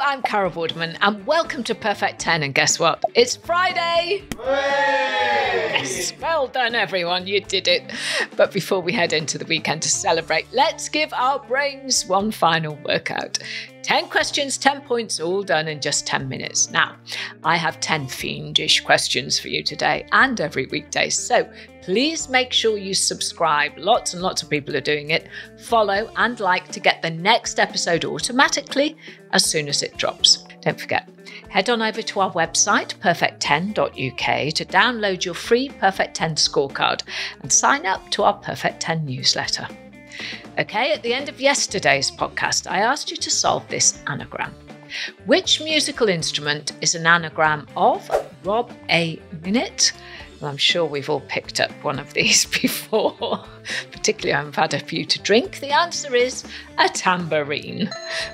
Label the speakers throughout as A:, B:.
A: I'm Carol Boardman and welcome to Perfect 10. And guess what? It's Friday! Yes, well done everyone, you did it. But before we head into the weekend to celebrate, let's give our brains one final workout. 10 questions, 10 points, all done in just 10 minutes. Now, I have 10 fiendish questions for you today and every weekday, so please make sure you subscribe. Lots and lots of people are doing it. Follow and like to get the next episode automatically as soon as it drops. Don't forget, head on over to our website, perfect10.uk, to download your free Perfect 10 scorecard and sign up to our Perfect 10 newsletter. Okay, at the end of yesterday's podcast, I asked you to solve this anagram. Which musical instrument is an anagram of Rob a minute? Well, I'm sure we've all picked up one of these before, particularly I've had a few to drink. The answer is a tambourine.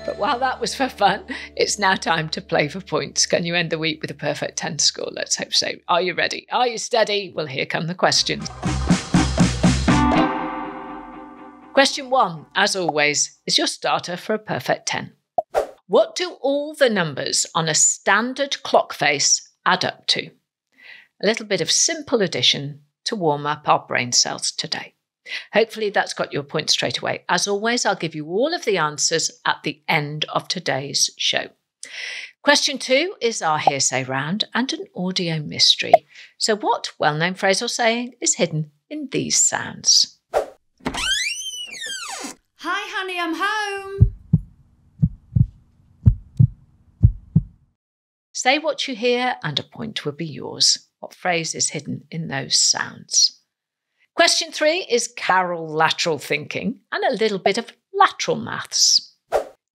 A: But while that was for fun, it's now time to play for points. Can you end the week with a perfect 10 score? Let's hope so. Are you ready? Are you steady? Well, here come the questions. Question 1, as always, is your starter for a perfect 10. What do all the numbers on a standard clock face add up to? A little bit of simple addition to warm up our brain cells today. Hopefully that's got your point straight away. As always, I'll give you all of the answers at the end of today's show. Question 2 is our hearsay round and an audio mystery. So what well-known phrase or saying is hidden in these sounds?
B: Hi, honey, I'm home.
A: Say what you hear and a point will be yours. What phrase is hidden in those sounds? Question 3 is Carol lateral thinking and a little bit of lateral maths.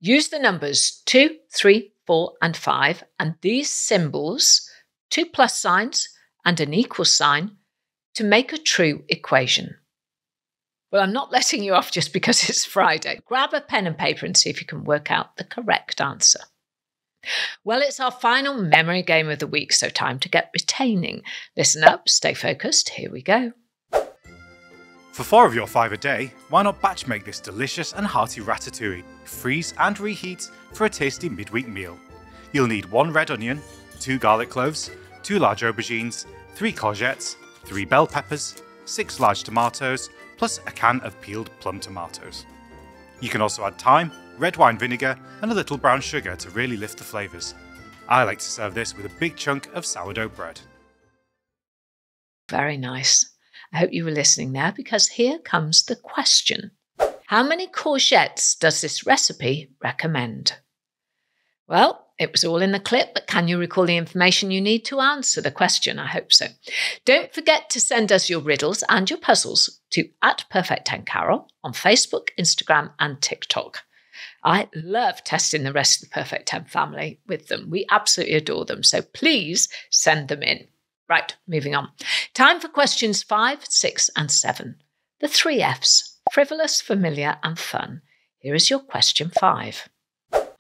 A: Use the numbers 2, 3, 4 and 5 and these symbols, 2 plus signs and an equal sign, to make a true equation. Well, I'm not letting you off just because it's Friday. Grab a pen and paper and see if you can work out the correct answer. Well, it's our final memory game of the week, so time to get retaining. Listen up, stay focused, here we go.
C: For 4 of your 5 a day, why not batch make this delicious and hearty ratatouille? Freeze and reheat for a tasty midweek meal. You'll need 1 red onion, 2 garlic cloves, 2 large aubergines, 3 courgettes, 3 bell peppers, 6 large tomatoes, plus a can of peeled plum tomatoes. You can also add thyme, red wine vinegar and a little brown sugar to really lift the flavours. I like to serve this with a big chunk of sourdough bread.
A: Very nice. I hope you were listening there because here comes the question. How many courgettes does this recipe recommend? Well, it was all in the clip, but can you recall the information you need to answer the question? I hope so. Don't forget to send us your riddles and your puzzles to @Perfect10Carol on Facebook, Instagram and TikTok. I love testing the rest of the Perfect 10 family with them. We absolutely adore them, so please send them in. Right, moving on. Time for questions 5, 6 and 7. The 3 Fs, frivolous, familiar and fun. Here is your question 5.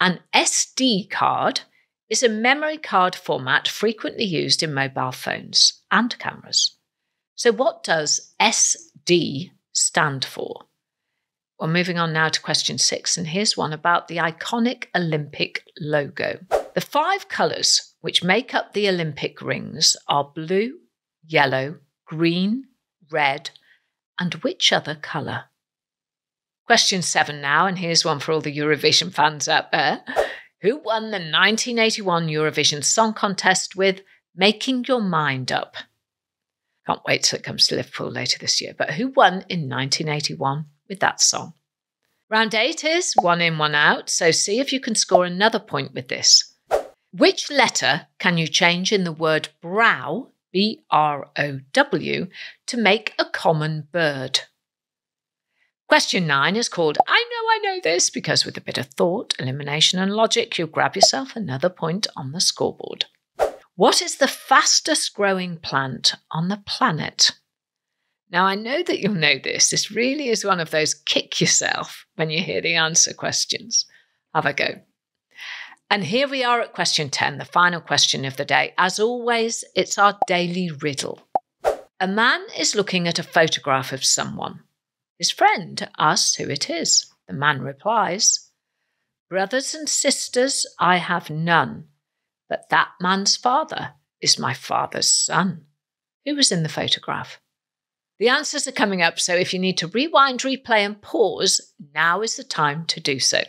A: An SD card is a memory card format frequently used in mobile phones and cameras. So what does SD stand for? Well, moving on now to question 6, and here's one about the iconic Olympic logo. The 5 colours which make up the Olympic rings are blue, yellow, green, red, and which other colour? Question 7 now, and here's one for all the Eurovision fans out there. Who won the 1981 Eurovision Song Contest with Making Your Mind Up? Can't wait till it comes to Liverpool later this year, but who won in 1981 with that song? Round 8 is 1 in, 1 out, so see if you can score another point with this. Which letter can you change in the word brow, B-R-O-W, to make a common bird? Question 9 is called I Know This, because with a bit of thought, elimination and logic, you'll grab yourself another point on the scoreboard. What is the fastest growing plant on the planet? Now, I know that you'll know this. This really is one of those kick yourself when you hear the answer questions. Have a go. And here we are at question 10, the final question of the day. As always, it's our daily riddle. A man is looking at a photograph of someone. His friend asks who it is. The man replies, Brothers and sisters I have none, but that man's father is my father's son. Who was in the photograph? The answers are coming up, so if you need to rewind, replay and pause, now is the time to do so.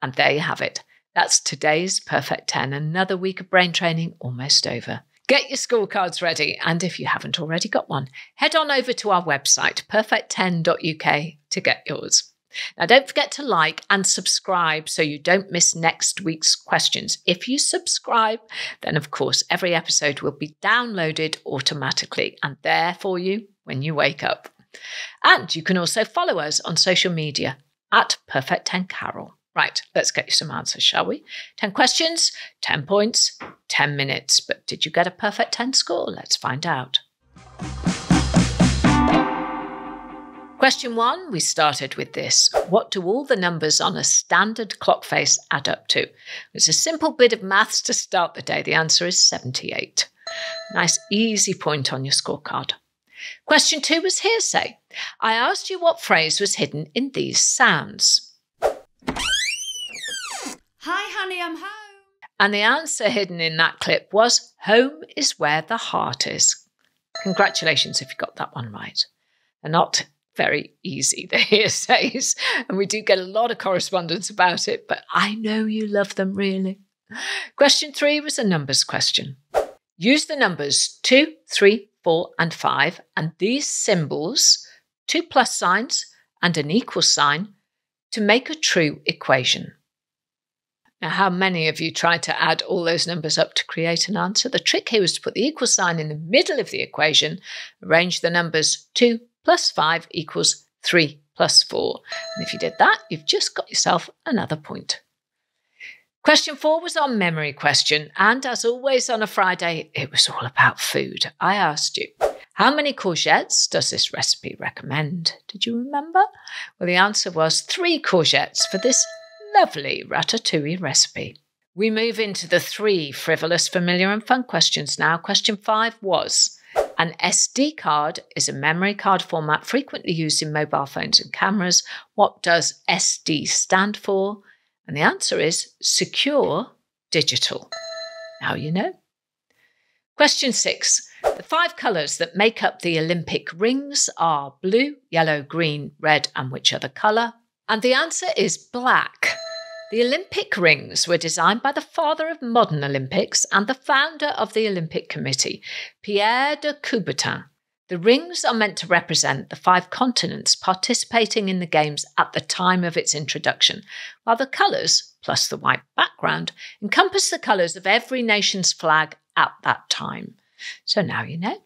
A: And there you have it. That's today's Perfect 10, another week of brain training almost over. Get your scorecards ready, and if you haven't already got one, head on over to our website, perfect10.uk, to get yours. Now, don't forget to like and subscribe so you don't miss next week's questions. If you subscribe, then of course every episode will be downloaded automatically and there for you when you wake up. And you can also follow us on social media at Perfect10Carol. Right, let's get you some answers, shall we? 10 questions, 10 points, 10 minutes. But did you get a perfect 10 score? Let's find out. Question 1, we started with this. What do all the numbers on a standard clock face add up to? It's a simple bit of maths to start the day. The answer is 78. Nice, easy point on your scorecard. Question 2 was hearsay. I asked you what phrase was hidden in these sounds.
B: Hi, honey, I'm home.
A: And the answer hidden in that clip was, home is where the heart is. Congratulations if you got that one right. They're not very easy, the hearsays, and we do get a lot of correspondence about it, but I know you love them really. Question 3 was a numbers question. Use the numbers 2, 3, 4 and 5 and these symbols, 2 plus signs and an equal sign, to make a true equation. Now, how many of you tried to add all those numbers up to create an answer? The trick here was to put the equal sign in the middle of the equation, arrange the numbers 2 plus 5 equals 3 plus 4. And if you did that, you've just got yourself another point. Question 4 was our memory question. And as always on a Friday, it was all about food. I asked you, how many courgettes does this recipe recommend? Did you remember? Well, the answer was 3 courgettes for this lovely ratatouille recipe. We move into the 3 frivolous, familiar and fun questions now. Question 5 was, an SD card is a memory card format frequently used in mobile phones and cameras. What does SD stand for? And the answer is secure digital. Now you know. Question 6. The 5 colours that make up the Olympic rings are blue, yellow, green, red, and which other colour? And the answer is black. The Olympic rings were designed by the father of modern Olympics and the founder of the Olympic Committee, Pierre de Coubertin. The rings are meant to represent the 5 continents participating in the Games at the time of its introduction, while the colours, plus the white background, encompass the colours of every nation's flag at that time. So now you know.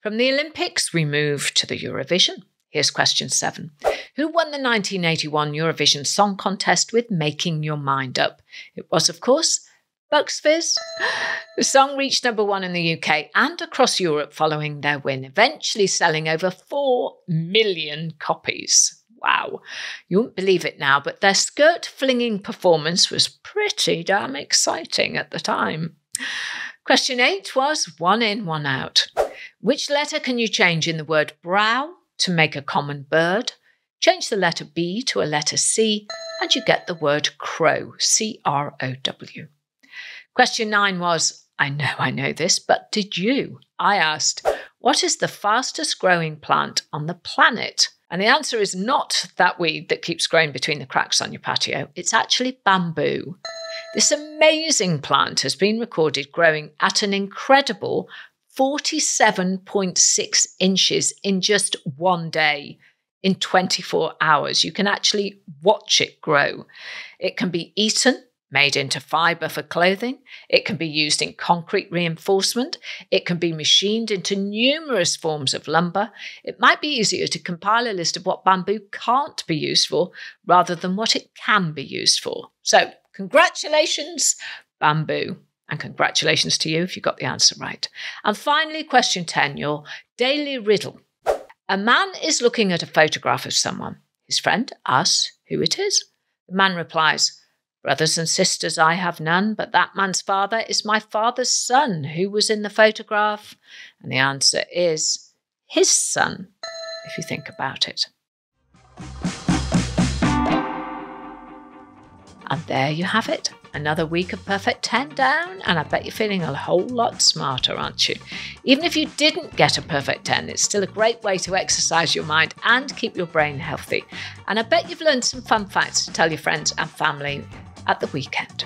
A: From the Olympics, we move to the Eurovision. Here's question 7. Who won the 1981 Eurovision Song Contest with Making Your Mind Up? It was, of course, Bucks Fizz. The song reached number 1 in the UK and across Europe following their win, eventually selling over 4 million copies. Wow. You wouldn't believe it now, but their skirt-flinging performance was pretty damn exciting at the time. Question 8 was 1 in, 1 out. Which letter can you change in the word brow to make a common bird? Change the letter B to a letter C, and you get the word crow, C-R-O-W. Question 9 was, I know this, but did you? I asked, what is the fastest growing plant on the planet? And the answer is not that weed that keeps growing between the cracks on your patio. It's actually bamboo. This amazing plant has been recorded growing at an incredible 47.6 inches in just one day. In 24 hours, you can actually watch it grow. It can be eaten, made into fibre for clothing. It can be used in concrete reinforcement. It can be machined into numerous forms of lumber. It might be easier to compile a list of what bamboo can't be used for rather than what it can be used for. So, congratulations, bamboo. And congratulations to you if you got the answer right. And finally, question 10, your daily riddle. A man is looking at a photograph of someone. His friend asks who it is. The man replies, brothers and sisters I have none, but that man's father is my father's son. Who was in the photograph? And the answer is his son, if you think about it. And there you have it. Another week of Perfect 10 down, and I bet you're feeling a whole lot smarter, aren't you? Even if you didn't get a Perfect 10, it's still a great way to exercise your mind and keep your brain healthy. And I bet you've learned some fun facts to tell your friends and family at the weekend.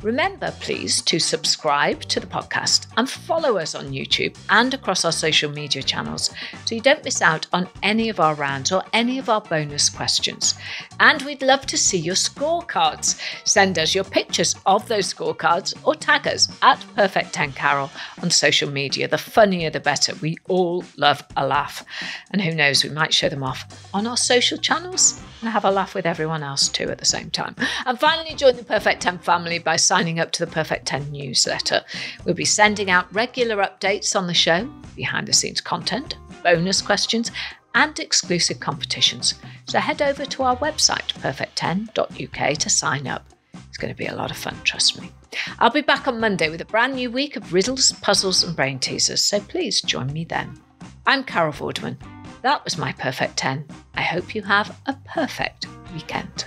A: Remember, please, to subscribe to the podcast and follow us on YouTube and across our social media channels so you don't miss out on any of our rounds or any of our bonus questions. And we'd love to see your scorecards. Send us your pictures of those scorecards or tag us at Perfect 10 Carol on social media. The funnier the better. We all love a laugh. And who knows, we might show them off on our social channels and have a laugh with everyone else too at the same time. And finally, join the Perfect 10 family by signing up to the Perfect 10 newsletter. We'll be sending out regular updates on the show, behind the scenes content, bonus questions, and exclusive competitions. So head over to our website, perfect10.uk, to sign up. It's going to be a lot of fun, trust me. I'll be back on Monday with a brand new week of riddles, puzzles, and brain teasers, so please join me then. I'm Carol Vorderman. That was my Perfect 10. I hope you have a perfect weekend.